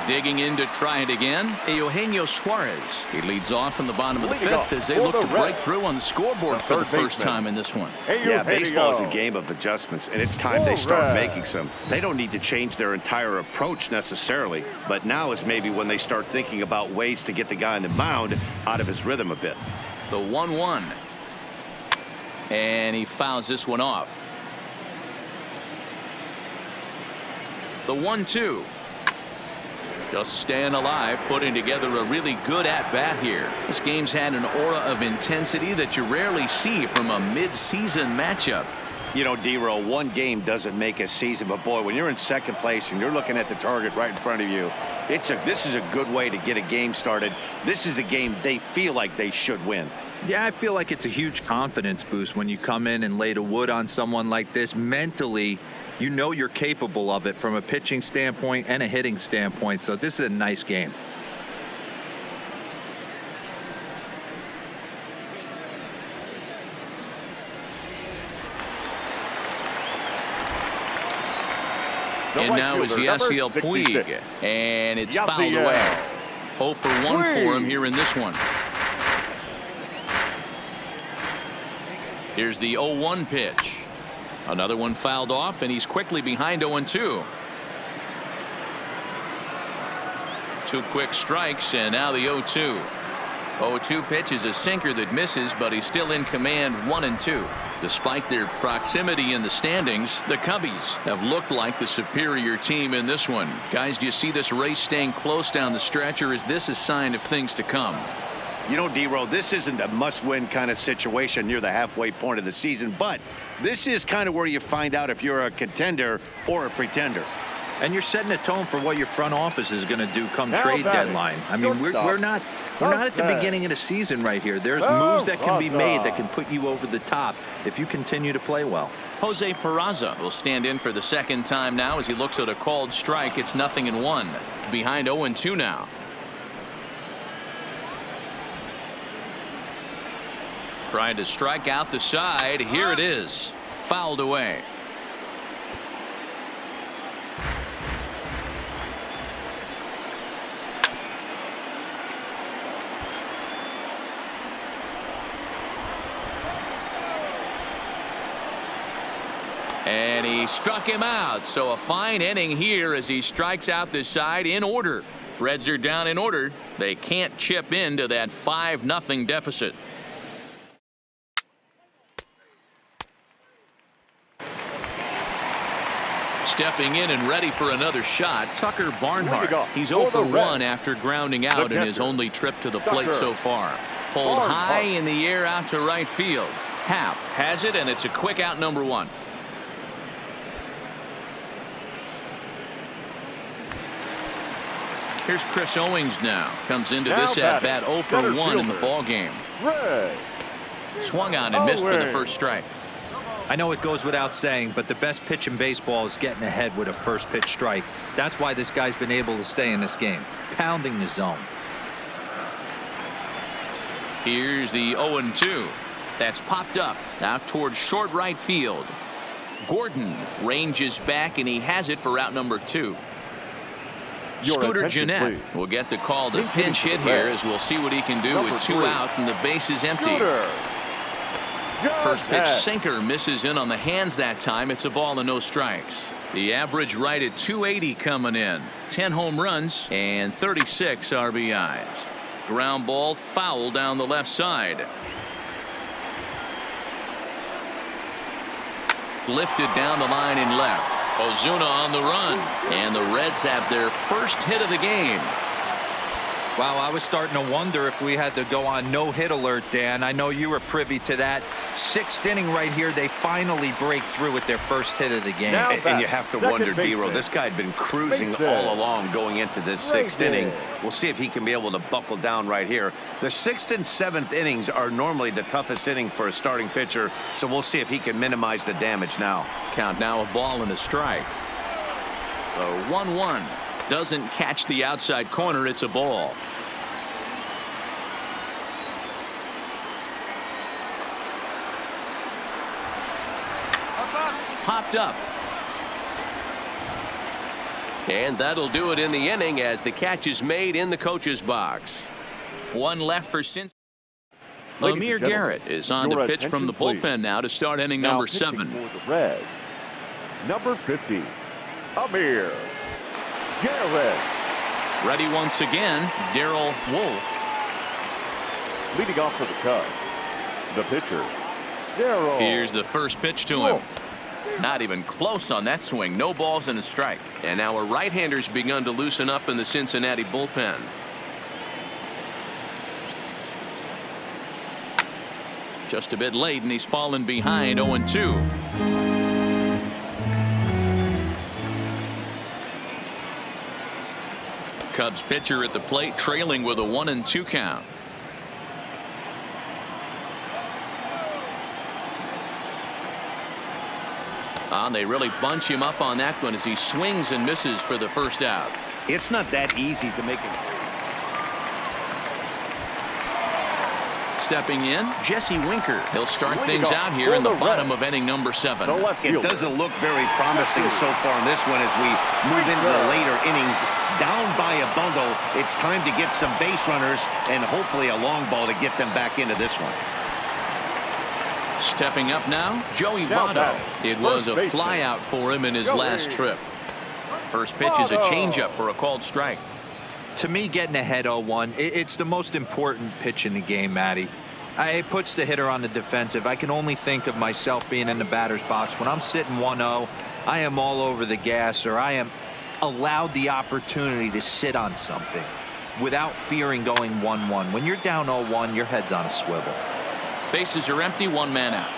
Digging in to try it again, Eugenio Suarez. He leads off in the bottom of the fifth as they look to break through on the scoreboard for the first time in this one. Yeah, baseball is a game of adjustments, and it's time they start making some. They don't need to change their entire approach necessarily, but now is maybe when they start thinking about ways to get the guy on the mound out of his rhythm a bit. The 1-1. And he fouls this one off. The 1-2. Just staying alive, putting together a really good at-bat here. This game's had an aura of intensity that you rarely see from a mid-season matchup. You know, D-Roll, one game doesn't make a season, but boy, when you're in second place and you're looking at the target right in front of you, this is a good way to get a game started. This is a game they feel like they should win. Yeah, I feel like it's a huge confidence boost when you come in and lay the wood on someone like this. Mentally, you know you're capable of it from a pitching standpoint and a hitting standpoint. So this is a nice game. And now is Yasiel Puig, and it's fouled away. 0 for 1 for him here in this one. Here's the 0-1 pitch. Another one fouled off, and he's quickly behind 0-2. 2 quick strikes, and now the 0-2. 0-2 pitch is a sinker that misses, but he's still in command 1-2. Despite their proximity in the standings, the Cubbies have looked like the superior team in this one. Guys, do you see this race staying close down the stretch, or is this a sign of things to come? You know, D-Roll, this isn't a must-win kind of situation near the halfway point of the season, but this is kind of where you find out if you're a contender or a pretender. And you're setting a tone for what your front office is going to do come trade deadline. I mean, we're not at the beginning of the season right here. There's moves that can be made that can put you over the top if you continue to play well. Jose Peraza will stand in for the second time now as he looks at a called strike. It's 0-1. Behind 0-2 now. Trying to strike out the side. Here it is. Fouled away. And he struck him out. So a fine inning here as he strikes out the side in order. Reds are down in order. They can't chip into that 5-0 deficit. Stepping in and ready for another shot, Tucker Barnhart. He's 0 for 1 after grounding out in his only trip to the plate so far. Pulled high in the air out to right field. Happ has it, and it's a quick out, number 1. Here's Chris Owings now. Comes into this at-bat 0 for 1 in the ball game. Swung on and missed for the first strike. I know it goes without saying, but the best pitch in baseball is getting ahead with a first pitch strike. That's why this guy's been able to stay in this game, pounding the zone. Here's the 0-2. That's popped up out towards short right field. Gordon ranges back, and he has it for out number 2. Scooter Jeanette will get the call to pinch hit here, as we'll see what he can do with 2 out and the base is empty. First pitch sinker misses in on the hands that time. It's a ball and no strikes. The average right at 280 coming in. 10 home runs and 36 RBIs. Ground ball foul down the left side. Lifted down the line in left. Ozuna on the run, and the Reds have their first hit of the game. Wow, I was starting to wonder if we had to go on no-hit alert, Dan. I know you were privy to that. 6th inning right here, they finally break through with their first hit of the game. And you have to wonder, D-Roll, this guy had been cruising all along going into this 6th inning. We'll see if he can be able to buckle down right here. The 6th and 7th innings are normally the toughest inning for a starting pitcher, so we'll see if he can minimize the damage now. Count now a ball and a strike. The 1-1 doesn't catch the outside corner. It's a ball. Popped up. And that'll do it in the inning as the catch is made in the coach's box. One left for Cincinnati. Ladies and Amir gentlemen, Garrett is on to your pitch from the attention, bullpen please. now to start inning Now number pitching 7. for the Reds, number 50, Amir Garrett. Ready once again, Darrell Wolf. Leading off for the Cubs, the pitcher, Darrell. Here's the first pitch to him. Wolf. Not even close on that swing. No balls and a strike. And now a right-hander's begun to loosen up in the Cincinnati bullpen. Just a bit late, and he's fallen behind 0-2. Cubs pitcher at the plate, trailing with a 1-2 count. And they really bunch him up on that one as he swings and misses for the first out. It's not that easy to make it. Stepping in, Jesse Winker. He'll start Leading things off out here in the for the bottom Reds, of inning number 7. the left It fielder, doesn't look very promising so far in this one as we move into the later innings. Down by a bundle, it's time to get some base runners and hopefully a long ball to get them back into this one. Stepping up now, Joey Now Votto. batting, It was a first baseman, flyout for him in his Joey last trip. First pitch is a Votto. changeup for a called strike. To me, getting ahead 0-1, it's the most important pitch in the game, Matty. It puts the hitter on the defensive. I can only think of myself being in the batter's box. When I'm sitting 1-0, I am all over the gas, or I am allowed the opportunity to sit on something without fearing going 1-1. When you're down 0-1, your head's on a swivel. Bases are empty, one man out.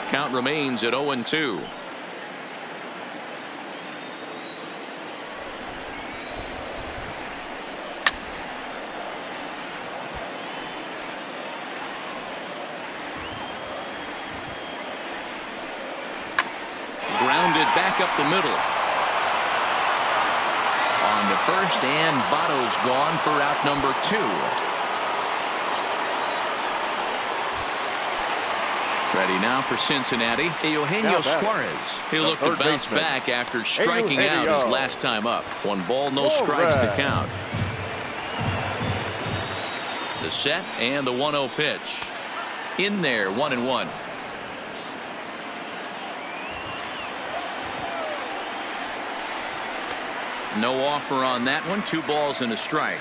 Count remains at 0-2. Grounded back up the middle. On the first, and Votto's gone for out number 2. Ready now for Cincinnati, Eugenio Now batting, Suarez. He'll the look to third bounce baseman, back after striking out Eugenio. his last time up. 1 ball, no strikes to Suarez. count. The set and the 1-0 pitch. In there, 1-1. No offer on that one. 2 balls and a strike.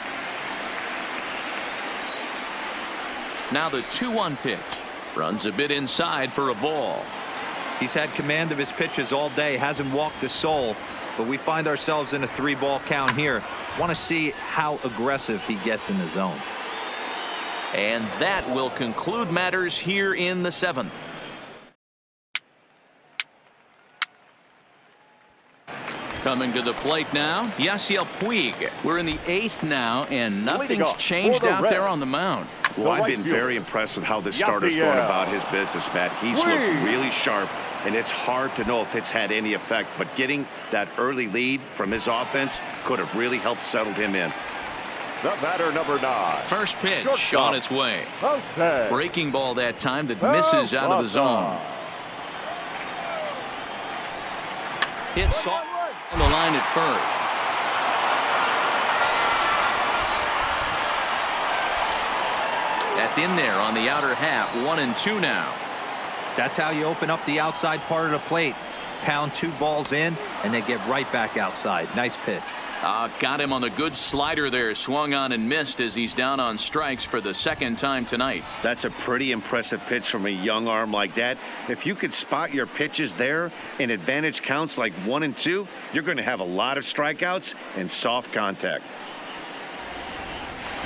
Now the 2-1 pitch. Runs a bit inside for a ball. He's had command of his pitches all day, hasn't walked a soul, but we find ourselves in a 3-ball count here. Want to see how aggressive he gets in the zone. And that will conclude matters here in the 7th. Coming to the plate now, Yasiel Puig. We're in the 8th now, and nothing's off changed for the out there Reds, on the mound. Well, I've right been fielder, very impressed with how this starter's going Yasiel about his business, Matt. He's Puig. looked really sharp, and it's hard to know if it's had any effect. But getting that early lead from his offense could have really helped settle him in. the batter, number 9, First pitch Shortstop. on its way. Jose Breaking ball that time that misses out of the zone. Hit soft on the line at first. That's in there on the outer half. 1-2 now. That's how you open up the outside part of the plate. Pound 2 balls in, and they get right back outside. Nice pitch. Got him on the good slider there. Swung on and missed as he's down on strikes for the 2nd time tonight. That's a pretty impressive pitch from a young arm like that. If you could spot your pitches there in advantage counts like 1 and 2, you're going to have a lot of strikeouts and soft contact.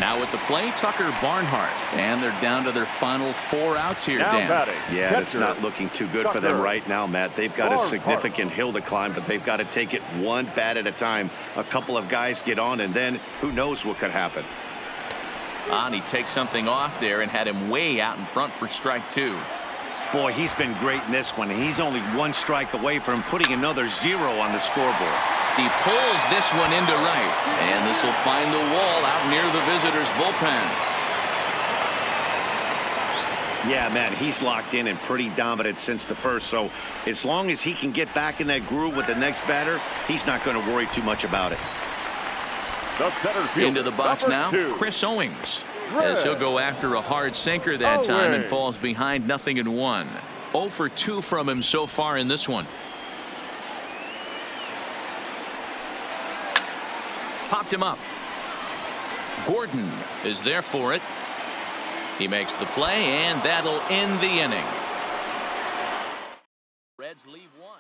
Now at the plate, Tucker Barnhart. And they're down to their final 4 outs here, now Dan. batting. Yeah, it's catcher, not looking too good for them Tucker right now, Matt. They've got a Barnhart. significant hill to climb, but they've got to take it one bat at a time. A couple of guys get on, and then who knows what could happen. And he takes something off there and had him way out in front for strike 2. Boy, he's been great in this one, and he's only 1 strike away from putting another 0 on the scoreboard. He pulls this one into right, and this will find the wall out near the visitors' bullpen. Yeah, man, he's locked in and pretty dominant since the first. So as long as he can get back in that groove with the next batter, he's not going to worry too much about it. The center fielder, Into the box now, 2. Chris Owings. As he'll go after a hard sinker that time and falls behind 0-1. 0 for 2 from him so far in this one. Popped him up. Gordon is there for it. He makes the play, and that'll end the inning. Reds leave 1.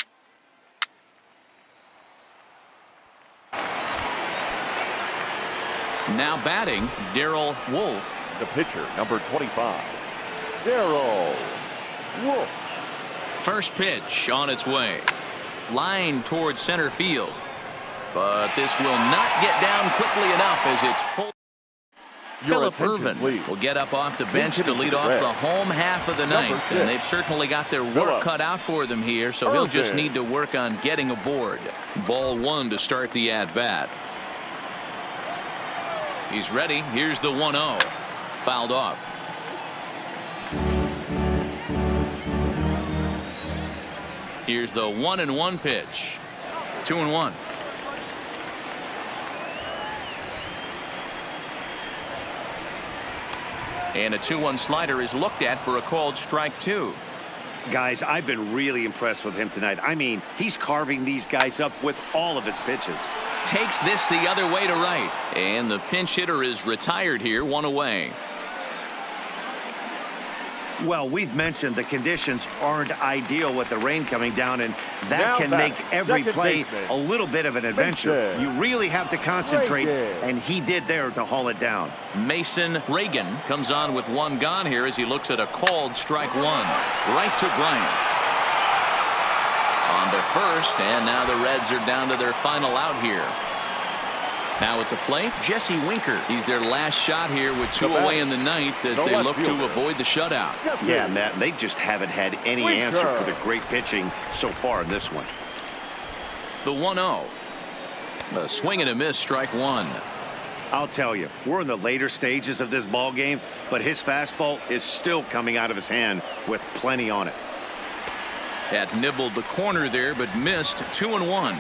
Now batting, Darrell Wolf. The pitcher, number 25, Darrell Wolf. First pitch on its way. Line towards center field. But this will not get down quickly enough as it's full. Phillip Ervin will get up off the bench to lead off the home half of the ninth. And they've certainly got their work cut out for them here, so he'll just need to work on getting aboard. Ball 1 to start the at-bat. He's ready. Here's the 1-0. Fouled off. Here's the 1-1 pitch. 2-1. And a 2-1 slider is looked at for a called strike 2. Guys, I've been really impressed with him tonight. I mean, he's carving these guys up with all of his pitches. Takes this the other way to right. And the pinch hitter is retired here, 1 away. Well, we've mentioned the conditions aren't ideal with the rain coming down, and that Now can back, make every second play baseman. a little bit of an adventure. Mason You really have to concentrate, Reagan. and he did there to haul it down. Mason Reagan comes on with 1 gone here as he looks at a called strike 1. Right to Bryant. On to first, and now the Reds are down to their final out here. Now at the plate, Jesse Winker. He's their last shot here with 2 away in the ninth as they look to avoid the shutout. Yeah, Matt, they just haven't had any answer for the great pitching so far in this one. The 1-0. A swing and a miss, strike 1. I'll tell you, we're in the later stages of this ball game, but his fastball is still coming out of his hand with plenty on it. That nibbled the corner there, but missed. 2-1.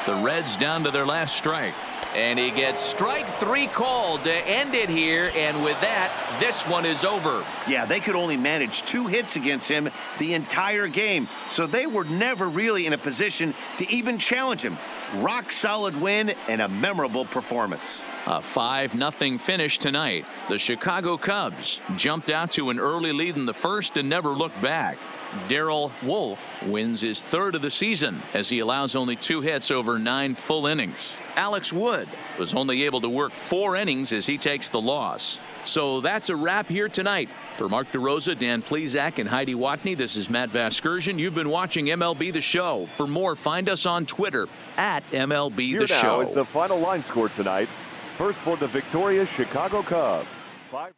The Reds down to their last strike. And he gets strike 3 called to end it here. And with that, this one is over. Yeah, they could only manage 2 hits against him the entire game. So they were never really in a position to even challenge him. Rock solid win and a memorable performance. A 5-0 finish tonight. The Chicago Cubs jumped out to an early lead in the first and never looked back. Darrell Wolf wins his 3rd of the season as he allows only 2 hits over 9 full innings. Alex Wood was only able to work 4 innings as he takes the loss. So that's a wrap here tonight. For Mark DeRosa, Dan Plesac, and Heidi Watney, this is Matt Vasgersian. You've been watching MLB The Show. For more, find us on Twitter at MLB Here The now Show. is the final line score tonight. First for the victorious Chicago Cubs. 5